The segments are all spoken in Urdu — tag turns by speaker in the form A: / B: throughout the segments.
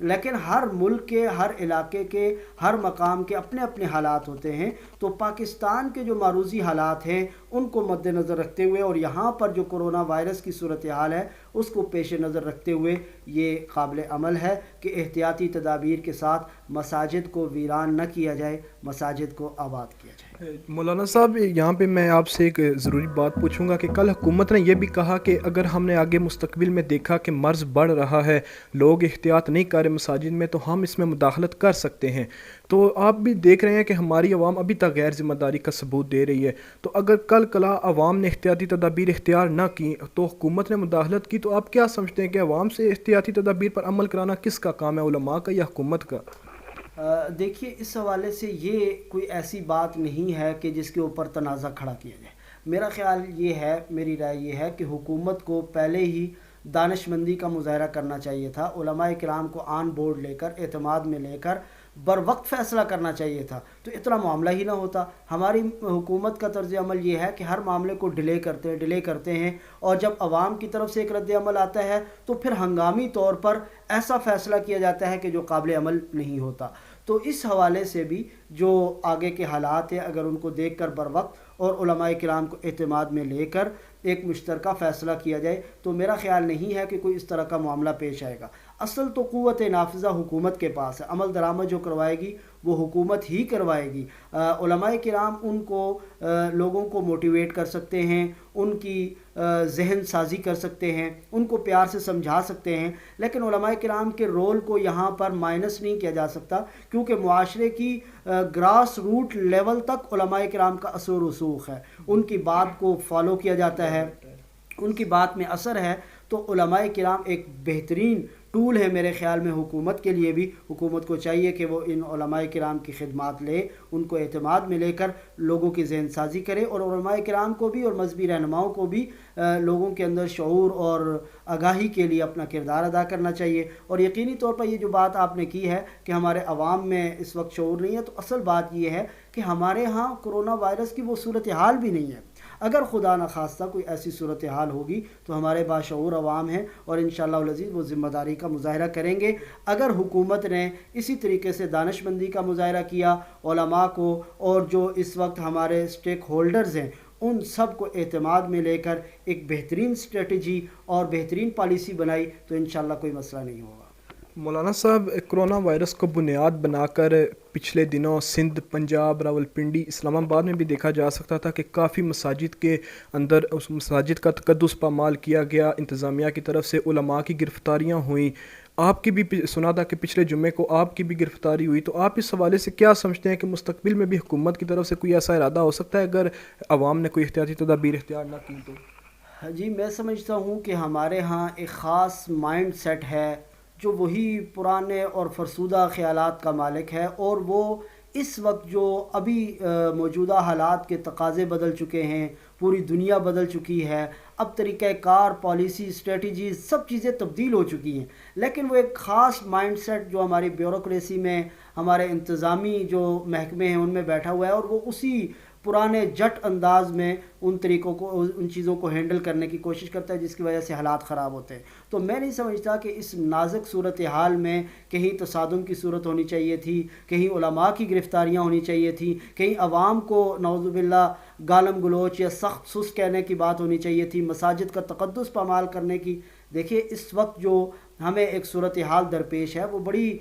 A: لیکن ہر ملک کے، ہر علاقے کے، ہر مقام کے اپنے اپنے حالات ہوتے ہیں. تو پاکستان کے جو معروضی حالات ہیں ان کو مد نظر رکھتے ہوئے اور یہاں پر جو کرونا وائرس کی صورتحال ہے اس کو پیش نظر رکھتے ہوئے یہ قابل عمل ہے کہ احتیاطی تدابیر کے ساتھ مساجد کو ویران نہ کیا جائے، مساجد کو آباد کیا جائے.
B: مولانا صاحب، یہاں پہ میں آپ سے ایک ضروری بات پوچھوں گا کہ کل حکومت نے یہ بھی کہا کہ اگر ہم نے آگے مستقبل میں دیکھا کہ مرض بڑھ رہا ہے، لوگ احتیاط نہیں کر رہے مساجد میں، تو ہم اس میں مداخلت کر سکتے ہیں. تو آپ بھی دیکھ رہے ہیں کہ ہماری عوام ابھی تک غیر ذمہ داری کا ثبوت دے رہی ہے. تو اگر کل کلا عوام نے احتیاطی تدابیر اختیار نہ کی تو حکومت نے مداخلت کی، تو آپ کیا سمجھتے ہیں کہ عوام سے احتیاطی تدابیر پر عمل کرانا کس کا کام ہے، علماء کا یا حکومت کا؟
A: دیکھیے، اس حوالے سے یہ کوئی ایسی بات نہیں ہے کہ جس کے اوپر تنازع کھڑا کیا جائے. میرا خیال یہ ہے، میری رائے یہ ہے کہ حکومت کو پہلے ہی دانش مندی کا مظاہرہ کرنا چاہیے تھا، علماء کرام کو آن بورڈ لے کر، اعتماد میں لے کر بر وقت فیصلہ کرنا چاہیے تھا، تو اتنا معاملہ ہی نہ ہوتا. ہماری حکومت کا طرز عمل یہ ہے کہ ہر معاملے کو ڈیلے کرتے ہیں اور جب عوام کی طرف سے ایک رد عمل آتا ہے تو پھر ہنگامی طور پر ایسا فیصلہ کیا جاتا ہے کہ جو قابل عمل نہیں ہوتا. تو اس حوالے سے بھی جو آگے کے حالات ہیں اگر ان کو دیکھ کر بر وقت اور علماء کرام کو اعتماد میں لے کر ایک مشترکہ فیصلہ کیا جائے تو میرا خیال نہیں ہے کہ کوئی اس طرح کا معاملہ پیش آئے گا. اصل تو قوت نافذہ حکومت کے پاس ہے، عمل درآمد جو کروائے گی وہ حکومت ہی کروائے گی. علماء کرام ان کو لوگوں کو موٹیویٹ کر سکتے ہیں، ان کی ذہن سازی کر سکتے ہیں، ان کو پیار سے سمجھا سکتے ہیں، لیکن علماء کرام کے رول کو یہاں پر مائنس نہیں کیا جا سکتا، کیونکہ معاشرے کی گراس روٹ لیول تک علماء کرام کا اثر و رسوخ ہے. ان کی بات کو فالو کیا جاتا ہے، ان کی بات میں اثر ہے. تو علماء کرام ایک بہترین ٹول ہے میرے خیال میں حکومت کے لیے بھی. حکومت کو چاہیے کہ وہ ان علماء کرام کی خدمات لے، ان کو اعتماد میں لے کر لوگوں کی ذہن سازی کرے، اور علماء کرام کو بھی اور مذہبی رہنماؤں کو بھی لوگوں کے اندر شعور اور آگاہی کے لیے اپنا کردار ادا کرنا چاہیے. اور یقینی طور پر یہ جو بات آپ نے کی ہے کہ ہمارے عوام میں اس وقت شعور نہیں ہے، تو اصل بات یہ ہے کہ ہمارے ہاں کرونا وائرس کی وہ صورتحال بھی نہیں ہے. اگر خدا نخواستہ کوئی ایسی صورتحال ہوگی تو ہمارے باشعور عوام ہیں اور انشاءاللہ العزیز وہ ذمہ داری کا مظاہرہ کریں گے. اگر حکومت نے اسی طریقے سے دانش مندی کا مظاہرہ کیا، علماء کو اور جو اس وقت ہمارے اسٹیک ہولڈرز ہیں ان سب کو اعتماد میں لے کر ایک بہترین اسٹریٹجی اور بہترین پالیسی بنائی تو انشاءاللہ کوئی مسئلہ نہیں ہوگا.
B: مولانا صاحب، کرونا وائرس کو بنیاد بنا کر پچھلے دنوں سندھ، پنجاب، راولپنڈی، اسلام آباد میں بھی دیکھا جا سکتا تھا کہ کافی مساجد کے اندر اس مساجد کا تقدس پامال کیا گیا، انتظامیہ کی طرف سے علماء کی گرفتاریاں ہوئیں. آپ کی بھی سنا تھا کہ پچھلے جمعے کو آپ کی بھی گرفتاری ہوئی. تو آپ اس حوالے سے کیا سمجھتے ہیں کہ مستقبل میں بھی حکومت کی طرف سے کوئی ایسا ارادہ ہو سکتا ہے اگر عوام نے کوئی احتیاطی تدابیر اختیار نہ کی تو؟
A: جی، میں سمجھتا ہوں کہ ہمارے ہاں ایک خاص مائنڈ سیٹ ہے جو وہی پرانے اور فرسودہ خیالات کا مالک ہے، اور وہ اس وقت جو ابھی موجودہ حالات کے تقاضے بدل چکے ہیں، پوری دنیا بدل چکی ہے، اب طریقہ کار، پالیسی، اسٹریٹجیز سب چیزیں تبدیل ہو چکی ہیں، لیکن وہ ایک خاص مائنڈ سیٹ جو ہماری بیوروکریسی میں، ہمارے انتظامی جو محکمے ہیں ان میں بیٹھا ہوا ہے، اور وہ اسی پرانے جٹ انداز میں ان طریقوں کو، ان چیزوں کو ہینڈل کرنے کی کوشش کرتا ہے جس کی وجہ سے حالات خراب ہوتے ہیں. تو میں نہیں سمجھتا کہ اس نازک صورتحال میں کہیں تصادم کی صورت ہونی چاہیے تھی، کہیں علماء کی گرفتاریاں ہونی چاہیے تھی، کہیں عوام کو نعوذ باللہ گالم گلوچ یا سخت سست کہنے کی بات ہونی چاہیے تھی، مساجد کا تقدس پامال کرنے کی. دیکھیے، اس وقت جو ہمیں ایک صورتحال درپیش ہے وہ بڑی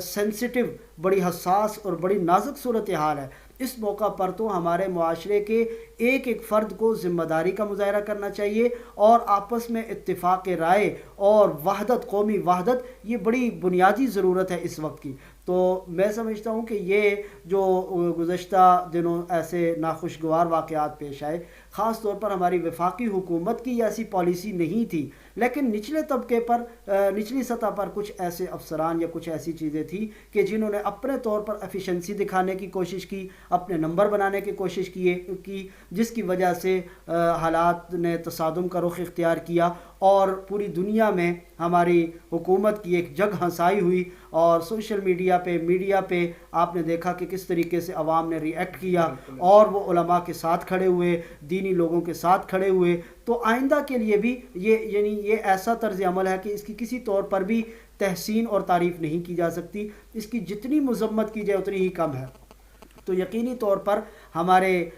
A: سینسٹیو، بڑی حساس اور بڑی نازک صورتحال ہے. اس موقع پر تو ہمارے معاشرے کے ایک ایک فرد کو ذمہ داری کا مظاہرہ کرنا چاہیے، اور آپس میں اتفاق رائے اور وحدت، قومی وحدت، یہ بڑی بنیادی ضرورت ہے اس وقت کی. تو میں سمجھتا ہوں کہ یہ جو گزشتہ دنوں ایسے ناخوشگوار واقعات پیش آئے، خاص طور پر ہماری وفاقی حکومت کی ایسی پالیسی نہیں تھی، لیکن نچلے طبقے پر، نچلی سطح پر کچھ ایسے افسران یا کچھ ایسی چیزیں تھیں کہ جنہوں نے اپنے طور پر ایفیشنسی دکھانے کی کوشش کی، اپنے نمبر بنانے کی کوشش کی، جس کی وجہ سے حالات نے تصادم کا رخ اختیار کیا اور پوری دنیا میں ہماری حکومت کی ایک جگ ہنسائی ہوئی، اور سوشل میڈیا پہ آپ نے دیکھا کہ کس طریقے سے عوام نے ری ایکٹ کیا اور وہ علماء کے ساتھ کھڑے ہوئے، دینی لوگوں کے ساتھ کھڑے ہوئے. تو آئندہ کے لیے بھی یہ ایسا طرز عمل ہے کہ اس کی کسی طور پر بھی تحسین اور تعریف نہیں کی جا سکتی. اس کی جتنی مذمت کی جائے اتنی ہی کم ہے. تو یقینی طور پر ہمارے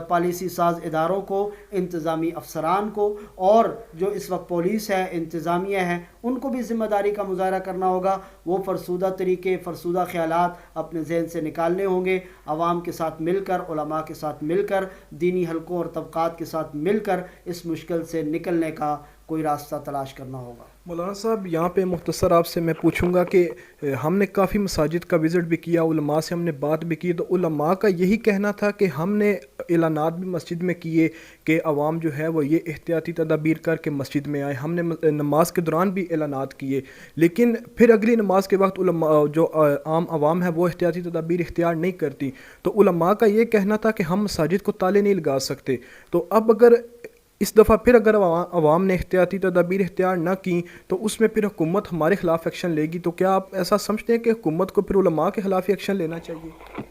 A: پالیسی ساز اداروں کو، انتظامی افسران کو، اور جو اس وقت پولیس ہے، انتظامیہ ہے، ان کو بھی ذمہ داری کا مظاہرہ کرنا ہوگا. وہ فرسودہ طریقے، فرسودہ خیالات اپنے ذہن سے نکالنے ہوں گے. عوام کے ساتھ مل کر، علماء کے ساتھ مل کر، دینی حلقوں اور طبقات کے ساتھ مل کر اس مشکل سے نکلنے کا کوئی راستہ تلاش کرنا ہوگا.
B: مولانا صاحب یہاں پہ مختصر آپ سے میں پوچھوں گا کہ ہم نے کافی مساجد کا وزٹ بھی کیا، علماء سے ہم نے بات بھی کی، تو علماء کا یہی کہنا تھا کہ ہم نے اعلانات بھی مسجد میں کیے کہ عوام جو ہے وہ یہ احتیاطی تدابیر کر کے مسجد میں آئے. ہم نے نماز کے دوران بھی اعلانات کیے، لیکن پھر اگلی نماز کے وقت علماء جو عام عوام ہے وہ احتیاطی تدابیر اختیار نہیں کرتی. تو علماء کا یہ کہنا تھا کہ ہم مساجد کو تالے نہیں لگا سکتے. تو اب اگر اس دفعہ پھر اگر عوام نے احتیاطی تدابیر اختیار نہ کی تو اس میں پھر حکومت ہمارے خلاف ایکشن لے گی. تو کیا آپ ایسا سمجھتے ہیں کہ حکومت کو پھر علماء کے خلاف ایکشن لینا چاہیے؟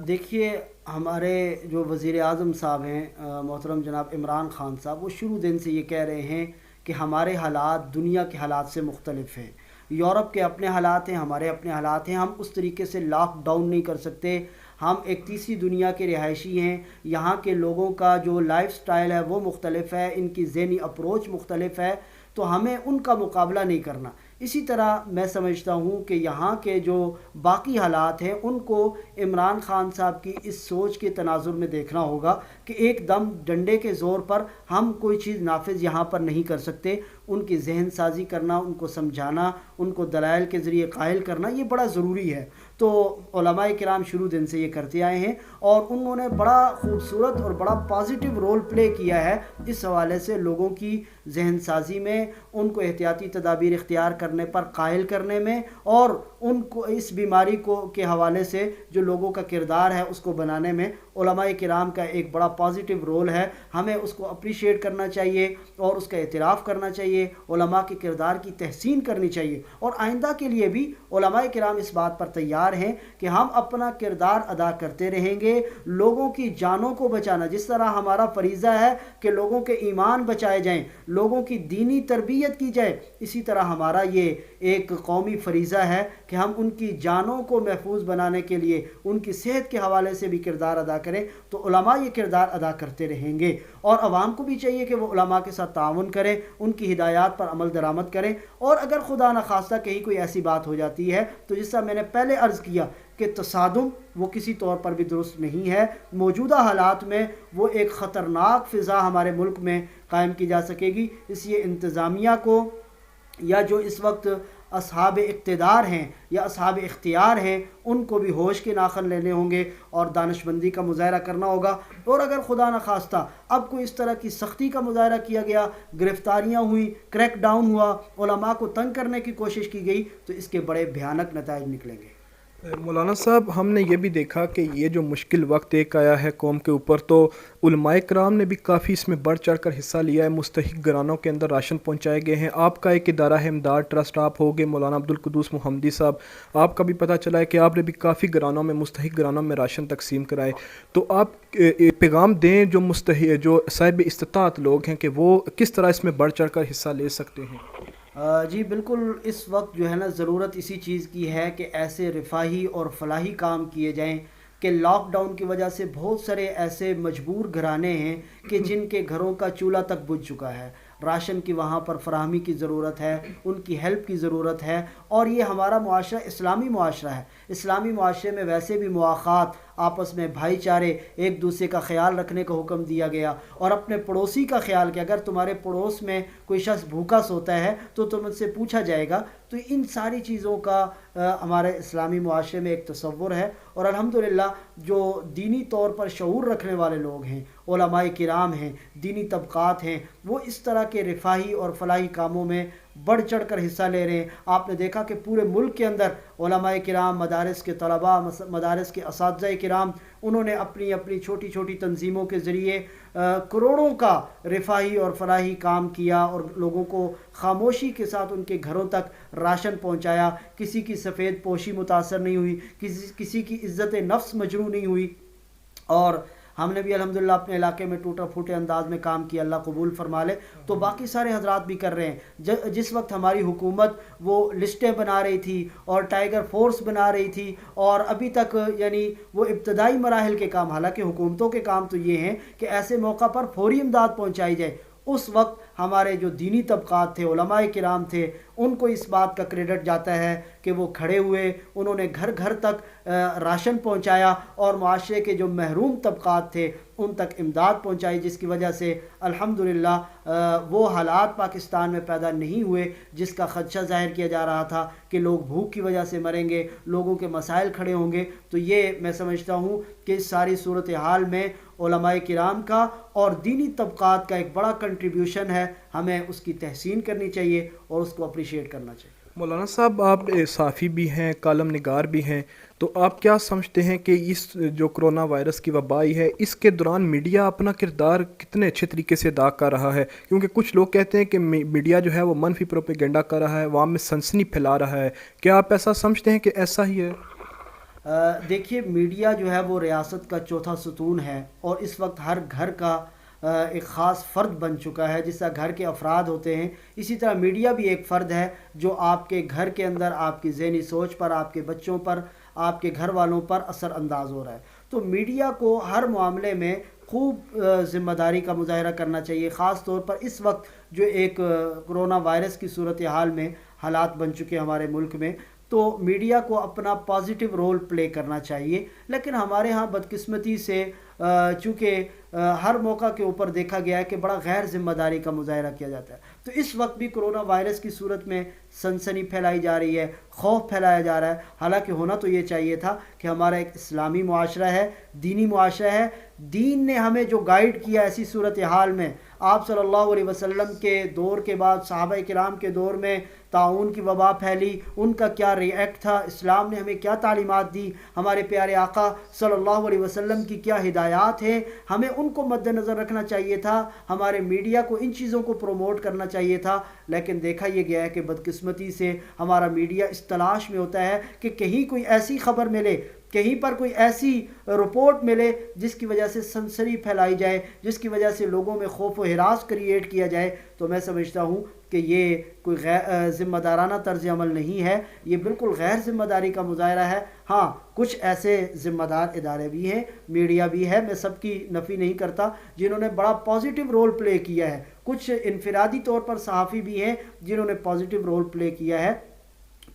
A: دیکھیے، ہمارے جو وزیر اعظم صاحب ہیں محترم جناب عمران خان صاحب، وہ شروع دن سے یہ کہہ رہے ہیں کہ ہمارے حالات دنیا کے حالات سے مختلف ہیں. یورپ کے اپنے حالات ہیں، ہمارے اپنے حالات ہیں. ہم اس طریقے سے لاک ڈاؤن نہیں کر سکتے. ہم ایک تیسری دنیا کے رہائشی ہیں. یہاں کے لوگوں کا جو لائف سٹائل ہے وہ مختلف ہے، ان کی ذہنی اپروچ مختلف ہے، تو ہمیں ان کا مقابلہ نہیں کرنا. اسی طرح میں سمجھتا ہوں کہ یہاں کے جو باقی حالات ہیں ان کو عمران خان صاحب کی اس سوچ کے تناظر میں دیکھنا ہوگا کہ ایک دم ڈنڈے کے زور پر ہم کوئی چیز نافذ یہاں پر نہیں کر سکتے. ان کی ذہن سازی کرنا، ان کو سمجھانا، ان کو دلائل کے ذریعے قائل کرنا، یہ بڑا ضروری ہے. تو علماء کرام شروع دن سے یہ کرتے آئے ہیں اور انہوں نے بڑا خوبصورت اور بڑا پازیٹیو رول پلے کیا ہے اس حوالے سے لوگوں کی ذہن سازی میں، ان کو احتیاطی تدابیر اختیار کرنے پر قائل کرنے میں، اور ان کو اس بیماری کے حوالے سے جو لوگوں کا کردار ہے اس کو بنانے میں علماء کرام کا ایک بڑا پازیٹیو رول ہے. ہمیں اس کو اپریشیٹ کرنا چاہیے اور اس کا اعتراف کرنا چاہیے. علماء کے کردار کی تحسین کرنی چاہیے. اور آئندہ کے لیے بھی علماء کرام اس بات پر تیار ہیں کہ ہم اپنا کردار ادا کرتے رہیں گے. لوگوں کی جانوں کو بچانا، جس طرح ہمارا فریضہ ہے کہ لوگوں کے ایمان بچائے جائیں، لوگوں کی دینی تربیت کی جائے، اسی طرح ہمارا یہ ایک قومی فریضہ ہے کہ ہم ان کی جانوں کو محفوظ بنانے کے لیے ان کی صحت کے حوالے سے بھی کردار ادا کریں. تو علماء یہ کردار ادا کرتے رہیں گے، اور عوام کو بھی چاہیے کہ وہ علماء کے ساتھ تعاون کریں، ان کی ہدایات پر عمل درآمد کریں. اور اگر خدا نخواستہ کہیں کوئی ایسی بات ہو جاتی ہے تو جس طرح میں نے پہلے عرض کیا کہ تصادم وہ کسی طور پر بھی درست نہیں ہے. موجودہ حالات میں وہ ایک خطرناک فضا ہمارے ملک میں قائم کی جا سکے گی. اس لیے انتظامیہ کو، یا جو اس وقت اصحاب اقتدار ہیں یا اصحاب اختیار ہیں، ان کو بھی ہوش کے ناخن لینے ہوں گے اور دانش مندی کا مظاہرہ کرنا ہوگا. اور اگر خدا نخواستہ اب کوئی اس طرح کی سختی کا مظاہرہ کیا گیا، گرفتاریاں ہوئیں، کریک ڈاؤن ہوا، علماء کو تنگ کرنے کی کوشش کی گئی، تو اس کے بڑے بھیانک نتائج نکلیں گے.
B: مولانا صاحب ہم نے یہ بھی دیکھا کہ یہ جو مشکل وقت ایک آیا ہے قوم کے اوپر، تو علماء کرام نے بھی کافی اس میں بڑھ چڑھ کر حصہ لیا ہے. مستحق گھرانوں کے اندر راشن پہنچائے گئے ہیں. آپ کا ایک ادارہ ہے امداد ٹرسٹ، آپ ہو گئے مولانا عبدالقدوس محمدی صاحب، آپ کا بھی پتہ چلا ہے کہ آپ نے بھی کافی گھرانوں میں، مستحق گھرانوں میں راشن تقسیم کرائے. تو آپ پیغام دیں جو صاحب استطاعت لوگ ہیں کہ وہ کس طرح اس میں بڑھ چڑھ کر حصہ لے سکتے ہیں.
A: جی بالکل، اس وقت جو ہے نا ضرورت اسی چیز کی ہے کہ ایسے رفاہی اور فلاحی کام کیے جائیں کہ لاک ڈاؤن کی وجہ سے بہت سارے ایسے مجبور گھرانے ہیں کہ جن کے گھروں کا چولہا تک بجھ چکا ہے. راشن کی وہاں پر فراہمی کی ضرورت ہے، ان کی ہیلپ کی ضرورت ہے. اور یہ ہمارا معاشرہ اسلامی معاشرہ ہے. اسلامی معاشرے میں ویسے بھی مواخات، آپس میں بھائی چارے، ایک دوسرے کا خیال رکھنے کا حکم دیا گیا، اور اپنے پڑوسی کا خیال کہ اگر تمہارے پڑوس میں کوئی شخص بھوکا سوتا ہے تو تم ان سے پوچھا جائے گا. تو ان ساری چیزوں کا ہمارے اسلامی معاشرے میں ایک تصور ہے. اور الحمدللہ جو دینی طور پر شعور رکھنے والے لوگ ہیں، علماء کرام ہیں، دینی طبقات ہیں، وہ اس طرح کے رفاہی اور فلاحی کاموں میں بڑھ چڑھ کر حصہ لے رہے ہیں. آپ نے دیکھا کہ پورے ملک کے اندر علماء کرام، مدارس کے طلباء، مدارس کے اساتذہ کرام، انہوں نے اپنی اپنی چھوٹی چھوٹی تنظیموں کے ذریعے کروڑوں کا رفاہی اور فلاحی کام کیا اور لوگوں کو خاموشی کے ساتھ ان کے گھروں تک راشن پہنچایا. کسی کی سفید پوشی متاثر نہیں ہوئی، کسی کی عزت نفس مجروح نہیں ہوئی. اور ہم نے بھی الحمدللہ اپنے علاقے میں ٹوٹا پھوٹے انداز میں کام کیا، اللہ قبول فرما لے. تو باقی سارے حضرات بھی کر رہے ہیں. جس وقت ہماری حکومت وہ لسٹیں بنا رہی تھی اور ٹائیگر فورس بنا رہی تھی اور ابھی تک یعنی وہ ابتدائی مراحل کے کام، حالانکہ حکومتوں کے کام تو یہ ہیں کہ ایسے موقع پر فوری امداد پہنچائی جائے، اس وقت ہمارے جو دینی طبقات تھے، علماء کرام تھے، ان کو اس بات کا کریڈٹ جاتا ہے کہ وہ کھڑے ہوئے، انہوں نے گھر گھر تک راشن پہنچایا اور معاشرے کے جو محروم طبقات تھے ان تک امداد پہنچائی، جس کی وجہ سے الحمدللہ وہ حالات پاکستان میں پیدا نہیں ہوئے جس کا خدشہ ظاہر کیا جا رہا تھا کہ لوگ بھوک کی وجہ سے مریں گے، لوگوں کے مسائل کھڑے ہوں گے. تو یہ میں سمجھتا ہوں کہ اس ساری صورتحال میں علماء کرام کا اور دینی طبقات کا ایک بڑا کنٹریبیوشن ہے. ہمیں اس کی تحسین کرنی چاہیے اور اس کو اپریشیٹ کرنا چاہیے.
B: مولانا صاحب، آپ صحافی بھی ہیں، کالم نگار بھی ہیں، تو آپ کیا سمجھتے ہیں کہ اس جو کرونا وائرس کی وبا آئی ہے اس کے دوران میڈیا اپنا کردار کتنے اچھے طریقے سے ادا کر رہا ہے؟ کیونکہ کچھ لوگ کہتے ہیں کہ میڈیا جو ہے وہ منفی پروپیگنڈا کر رہا ہے، عوام میں سنسنی پھیلا رہا ہے. کیا آپ ایسا سمجھتے ہیں کہ ایسا ہی ہے؟
A: دیکھیے، میڈیا جو ہے وہ ریاست کا چوتھا ستون ہے اور اس وقت ہر گھر کا ایک خاص فرد بن چکا ہے. جس طرح گھر کے افراد ہوتے ہیں اسی طرح میڈیا بھی ایک فرد ہے جو آپ کے گھر کے اندر آپ کی ذہنی سوچ پر، آپ کے بچوں پر، آپ کے گھر والوں پر اثر انداز ہو رہا ہے. تو میڈیا کو ہر معاملے میں خوب ذمہ داری کا مظاہرہ کرنا چاہیے، خاص طور پر اس وقت جو ایک کرونا وائرس کی صورتحال میں حالات بن چکے ہمارے ملک میں. تو میڈیا کو اپنا پازیٹیو رول پلے کرنا چاہیے. لیکن ہمارے ہاں بدقسمتی سے چونکہ ہر موقع کے اوپر دیکھا گیا ہے کہ بڑا غیر ذمہ داری کا مظاہرہ کیا جاتا ہے. تو اس وقت بھی کرونا وائرس کی صورت میں سنسنی پھیلائی جا رہی ہے، خوف پھیلایا جا رہا ہے. حالانکہ ہونا تو یہ چاہیے تھا کہ ہمارا ایک اسلامی معاشرہ ہے، دینی معاشرہ ہے. دین نے ہمیں جو گائیڈ کیا ایسی صورتحال میں، آپ صلی اللہ علیہ وسلم کے دور کے بعد صحابہ کرام کے دور میں طاعون کی وبا پھیلی، ان کا کیا ری ایکٹ تھا، اسلام نے ہمیں کیا تعلیمات دی، ہمارے پیارے آقا صلی اللہ علیہ وسلم کی کیا ہدایات ہیں، ہمیں ان کو مد نظر رکھنا چاہیے تھا. ہمارے میڈیا کو ان چیزوں کو پروموٹ کرنا چاہیے تھا. لیکن دیکھا یہ گیا ہے کہ بدقسمتی سے ہمارا میڈیا اس تلاش میں ہوتا ہے کہ کہیں کوئی ایسی خبر ملے، کہیں پر کوئی ایسی رپورٹ ملے جس کی وجہ سے سنسنی پھیلائی جائے، جس کی وجہ سے لوگوں میں خوف و ہراس کریٹ کیا جائے. تو میں سمجھتا ہوں کہ یہ کوئی ذمہ دارانہ طرز عمل نہیں ہے، یہ بالکل غیر ذمہ داری کا مظاہرہ ہے. ہاں، کچھ ایسے ذمہ دار ادارے بھی ہیں، میڈیا بھی ہے، میں سب کی نفی نہیں کرتا، جنہوں نے بڑا پازیٹیو رول پلے کیا ہے. کچھ انفرادی طور پر صحافی بھی ہیں جنہوں نے پازیٹیو رول پلے کیا ہے.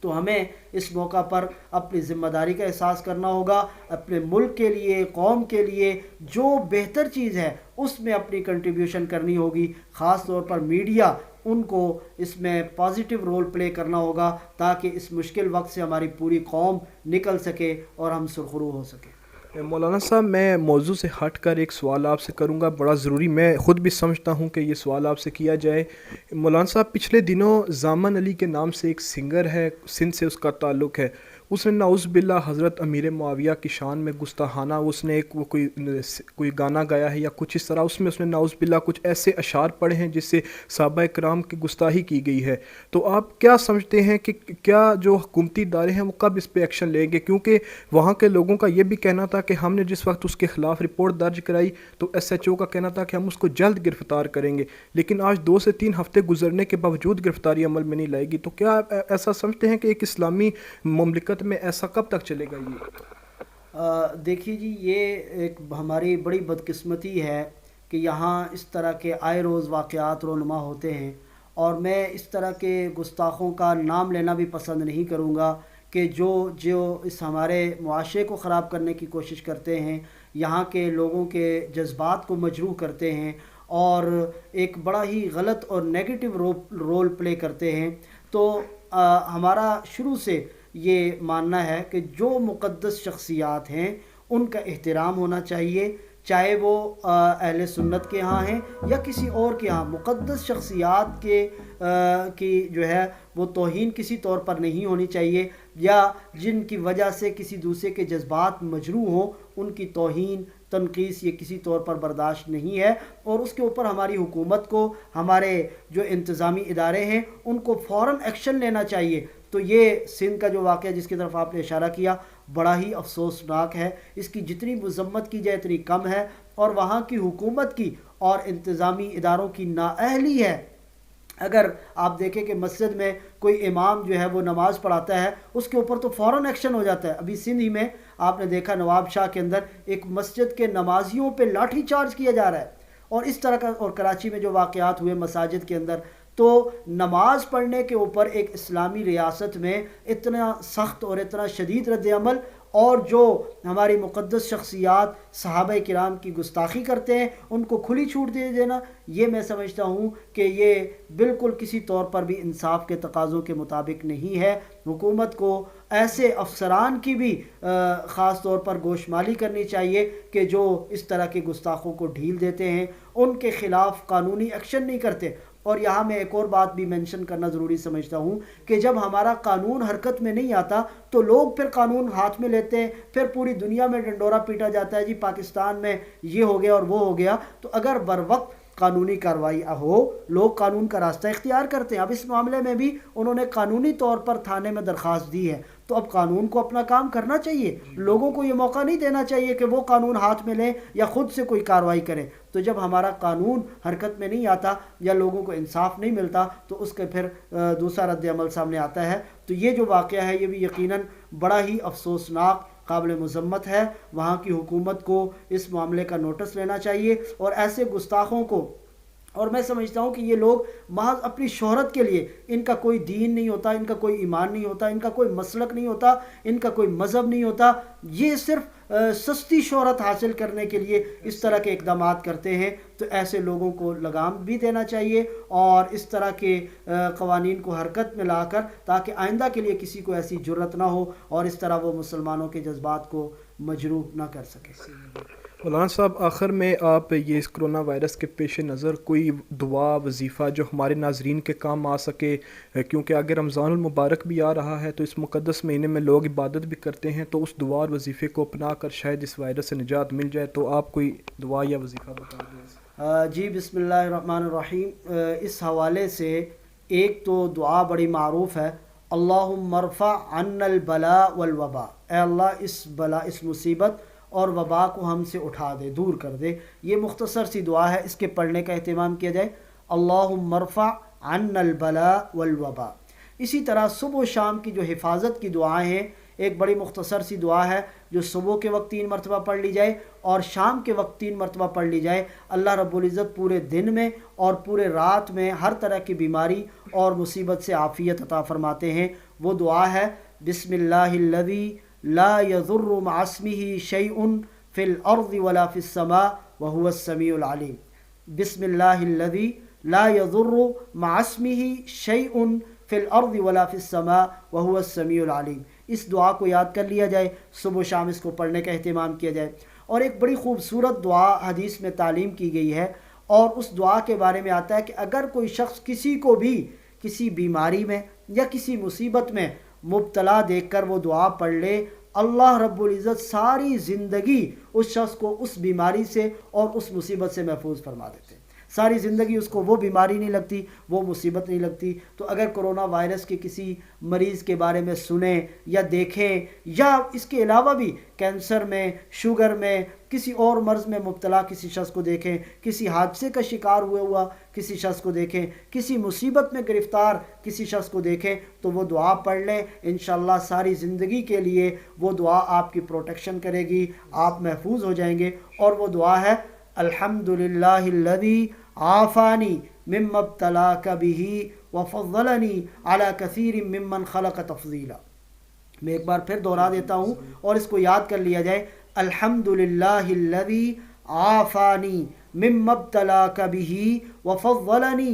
A: تو ہمیں اس موقع پر اپنی ذمہ داری کا احساس کرنا ہوگا، اپنے ملک کے لیے، قوم کے لیے جو بہتر چیز ہے اس میں اپنی کنٹریبیوشن کرنی ہوگی. خاص طور پر میڈیا، ان کو اس میں پازیٹیو رول پلے کرنا ہوگا تاکہ اس مشکل وقت سے ہماری پوری قوم نکل سکے اور ہم سرخرو ہو سکے.
B: مولانا صاحب، میں موضوع سے ہٹ کر ایک سوال آپ سے کروں گا، بڑا ضروری، میں خود بھی سمجھتا ہوں کہ یہ سوال آپ سے کیا جائے. مولانا صاحب، پچھلے دنوں زامن علی کے نام سے ایک سنگر ہے، سندھ سے اس کا تعلق ہے، اس نے نعوذ باللہ حضرت امیر معاویہ کی شان میں گستاخانہ اس نے ایک کوئی گانا گایا ہے یا کچھ اس طرح، اس میں اس نے نعوذ باللہ کچھ ایسے اشعار پڑھے ہیں جس سے صحابہ کرام کی گستاخی کی گئی ہے. تو آپ کیا سمجھتے ہیں کہ کیا جو حکومتی ادارے ہیں وہ کب اس پہ ایکشن لیں گے؟ کیونکہ وہاں کے لوگوں کا یہ بھی کہنا تھا کہ ہم نے جس وقت اس کے خلاف رپورٹ درج کرائی تو ایس ایچ او کا کہنا تھا کہ ہم اس کو جلد گرفتار کریں گے، لیکن آج 2 سے 3 ہفتے گزرنے کے باوجود گرفتاری عمل میں نہیں لائے گی. تو کیا آپ ایسا سمجھتے ہیں کہ ایک اسلامی مملکت میں ایسا کب تک چلے گا یہ؟
A: دیکھیے جی، یہ ایک ہماری بڑی بدقسمتی ہے کہ یہاں اس طرح کے آئے روز واقعات رونما ہوتے ہیں، اور میں اس طرح کے گستاخوں کا نام لینا بھی پسند نہیں کروں گا کہ جو اس ہمارے معاشرے کو خراب کرنے کی کوشش کرتے ہیں، یہاں کے لوگوں کے جذبات کو مجروح کرتے ہیں اور ایک بڑا ہی غلط اور نیگیٹو رول پلے کرتے ہیں. تو ہمارا شروع سے یہ ماننا ہے کہ جو مقدس شخصیات ہیں ان کا احترام ہونا چاہیے، چاہے وہ اہل سنت کے ہاں ہیں یا کسی اور کے ہاں، مقدس شخصیات کی جو ہے وہ توہین کسی طور پر نہیں ہونی چاہیے، یا جن کی وجہ سے کسی دوسرے کے جذبات مجروح ہوں ان کی توہین تنقیص یہ کسی طور پر برداشت نہیں ہے، اور اس کے اوپر ہماری حکومت کو، ہمارے جو انتظامی ادارے ہیں ان کو فوراً ایکشن لینا چاہیے۔ تو یہ سندھ کا جو واقعہ جس کی طرف آپ نے اشارہ کیا بڑا ہی افسوسناک ہے، اس کی جتنی مذمت کی جائے اتنی کم ہے، اور وہاں کی حکومت کی اور انتظامی اداروں کی نااہلی ہے۔ اگر آپ دیکھیں کہ مسجد میں کوئی امام جو ہے وہ نماز پڑھاتا ہے اس کے اوپر تو فوراً ایکشن ہو جاتا ہے۔ ابھی سندھ ہی میں آپ نے دیکھا نواب شاہ کے اندر ایک مسجد کے نمازیوں پہ لاٹھی چارج کیا جا رہا ہے، اور اس طرح کا، اور کراچی میں جو واقعات ہوئے مساجد کے اندر، تو نماز پڑھنے کے اوپر ایک اسلامی ریاست میں اتنا سخت اور اتنا شدید رد عمل، اور جو ہماری مقدس شخصیات صحابہ کرام کی گستاخی کرتے ہیں ان کو کھلی چھوٹ دے دینا، یہ میں سمجھتا ہوں کہ یہ بالکل کسی طور پر بھی انصاف کے تقاضوں کے مطابق نہیں ہے۔ حکومت کو ایسے افسران کی بھی خاص طور پر گوشمالی کرنی چاہیے کہ جو اس طرح کے گستاخوں کو ڈھیل دیتے ہیں، ان کے خلاف قانونی ایکشن نہیں کرتے۔ اور یہاں میں ایک اور بات بھی مینشن کرنا ضروری سمجھتا ہوں کہ جب ہمارا قانون حرکت میں نہیں آتا تو لوگ پھر قانون ہاتھ میں لیتے ہیں، پھر پوری دنیا میں ڈنڈورا پیٹا جاتا ہے، جی پاکستان میں یہ ہو گیا اور وہ ہو گیا۔ تو اگر بر وقت قانونی کارروائی ہو، لوگ قانون کا راستہ اختیار کرتے ہیں۔ اب اس معاملے میں بھی انہوں نے قانونی طور پر تھانے میں درخواست دی ہے، تو اب قانون کو اپنا کام کرنا چاہیے، لوگوں کو یہ موقع نہیں دینا چاہیے کہ وہ قانون ہاتھ میں لیں یا خود سے کوئی کارروائی کریں۔ تو جب ہمارا قانون حرکت میں نہیں آتا یا لوگوں کو انصاف نہیں ملتا تو اس کے پھر دوسرا رد عمل سامنے آتا ہے۔ تو یہ جو واقعہ ہے یہ بھی یقیناً بڑا ہی افسوسناک، قابل مذمت ہے۔ وہاں کی حکومت کو اس معاملے کا نوٹس لینا چاہیے، اور ایسے گستاخوں کو، اور میں سمجھتا ہوں کہ یہ لوگ محض اپنی شہرت کے لیے، ان کا کوئی دین نہیں ہوتا، ان کا کوئی ایمان نہیں ہوتا، ان کا کوئی مسلک نہیں ہوتا، ان کا کوئی مذہب نہیں ہوتا، یہ صرف سستی شہرت حاصل کرنے کے لیے اس طرح کے اقدامات کرتے ہیں۔ تو ایسے لوگوں کو لگام بھی دینا چاہیے اور اس طرح کے قوانین کو حرکت میں لا کر، تاکہ آئندہ کے لیے کسی کو ایسی جرت نہ ہو اور اس طرح وہ مسلمانوں کے جذبات کو مجروح نہ کر سکے۔
B: مولانا صاحب، آخر میں آپ یہ اس کرونا وائرس کے پیش نظر کوئی دعا وظیفہ جو ہمارے ناظرین کے کام آ سکے، کیونکہ اگر رمضان المبارک بھی آ رہا ہے تو اس مقدس مہینے میں لوگ عبادت بھی کرتے ہیں، تو اس دعا اور وظیفے کو اپنا کر شاید اس وائرس سے نجات مل جائے، تو آپ کوئی دعا یا وظیفہ بتا دیں۔
A: جی بسم اللہ الرحمن الرحیم۔ اس حوالے سے ایک تو دعا بڑی معروف ہے، اللہم ارفع عنا البلاء والوباء، اے اللہ اس بلا، اس مصیبت اور وبا کو ہم سے اٹھا دے، دور کر دے۔ یہ مختصر سی دعا ہے، اس کے پڑھنے کا اہتمام کیا جائے، اللہم ارفع عنا البلاء والوباء۔ اسی طرح صبح و شام کی جو حفاظت کی دعائیں ہیں، ایک بڑی مختصر سی دعا ہے جو صبح کے وقت 3 مرتبہ پڑھ لی جائے اور شام کے وقت 3 مرتبہ پڑھ لی جائے۔ اللہ رب العزت پورے دن میں اور پورے رات میں ہر طرح کی بیماری اور مصیبت سے عافیت عطا فرماتے ہیں۔ وہ دعا ہے، بسم اللہ الذی لا یضر مع اسمہ شیء فی الارض ولا فی السماء وہو السمیع العلیم۔ بسم اللہ الذی لا یضر مع اسمہ شیء فی الارض ولا فی السماء وہو السمیع العلیم۔ اس دعا کو یاد کر لیا جائے، صبح و شام اس کو پڑھنے کا اہتمام کیا جائے۔ اور ایک بڑی خوبصورت دعا حدیث میں تعلیم کی گئی ہے، اور اس دعا کے بارے میں آتا ہے کہ اگر کوئی شخص کسی کو بھی کسی بیماری میں یا کسی مصیبت میں مبتلا دیکھ کر وہ دعا پڑھ لے، اللہ رب العزت ساری زندگی اس شخص کو اس بیماری سے اور اس مصیبت سے محفوظ فرما دیتے ہیں۔ ساری زندگی اس کو وہ بیماری نہیں لگتی، وہ مصیبت نہیں لگتی۔ تو اگر کرونا وائرس کے کسی مریض کے بارے میں سنیں یا دیکھیں، یا اس کے علاوہ بھی کینسر میں، شوگر میں، کسی اور مرض میں مبتلا کسی شخص کو دیکھیں، کسی حادثے کا شکار ہوا کسی شخص کو دیکھیں، کسی مصیبت میں گرفتار کسی شخص کو دیکھیں، تو وہ دعا پڑھ لیں، انشاءاللہ ساری زندگی کے لیے وہ دعا آپ کی پروٹیکشن کرے گی، آپ محفوظ ہو جائیں گے۔ اور وہ دعا ہے، الحمدللہ الذی عافانی مما ابتلاک بہ وفضلنی علی کثیر ممن خلق تفضیلا۔ میں ایک بار پھر دوہرا دیتا ہوں اور اس کو یاد کر لیا جائے، الحمدللہ الذی عافانی مما ابتلاک بہ وفضلنی